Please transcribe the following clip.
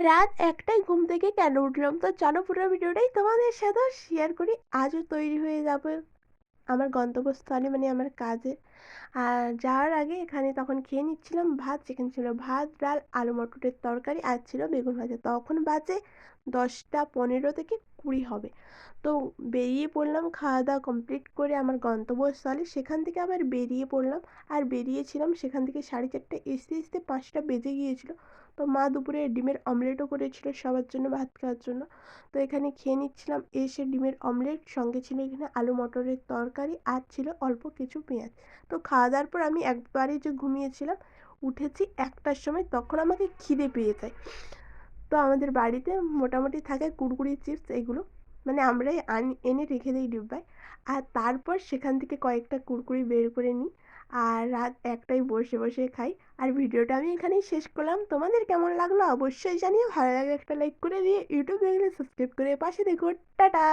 রাত ১টায় ঘুম থেকে কেন উঠলাম? তো চলো পুরো ভিডিওটাই তোমাদের সাথে শেয়ার করি। আজও তৈরি হয়ে যাবে আমার গন্তব্যস্থলে, মানে আমার কাজে। আর যাওয়ার আগে এখানে তখন খেয়ে নিচ্ছিলাম ভাত, চিকেন ছিল, ভাত, ডাল, আলু মটরের তরকারি আর ছিল বেগুন ভাজা। তখন বাজে 10টা 15 থেকে 20 হবে। তো বেরিয়ে পড়লাম খাওয়া দাওয়া কমপ্লিট করে আমার গন্তব্যস্থলে। সেখান থেকে আবার বেরিয়ে পড়লাম। আর বেরিয়েছিলাম সেখান থেকে 4:30, আসতে আসতে 5টা বেজে গিয়েছিল। তো মা দুপুরে ডিমের অমলেটও করেছিল সবার জন্য ভাত খাওয়ার জন্য। তো এখানে খেয়ে নিচ্ছিলাম, এসে ডিমের অমলেট, সঙ্গে ছিল এখানে আলু মটরের তরকারি আর ছিল অল্প কিছু পেঁয়াজ। তো খাওয়া দাওয়ার পর আমি একবারই যে ঘুমিয়েছিলাম, উঠেছি 1টার সময়, তখন আমাকে খিদে পেয়ে যায়। তো আমাদের বাড়িতে মোটামুটি থাকে কুরকুরি চিপস এগুলো, মানে আমরাই এনে রেখে দিই ডিব্বায়। আর তারপর সেখান থেকে কয়েকটা কুরকুরি বের করে নিই আর রাত 1টায় বসে বসে খাই। আর ভিডিওটা আমি এখানেই শেষ করলাম। তোমাদের কেমন লাগলো অবশ্যই জানিও। ভালো লাগলে একটা লাইক করে দিয়ে, ইউটিউব দেখলে সাবস্ক্রাইব করে পাশে দেখো। টাটা।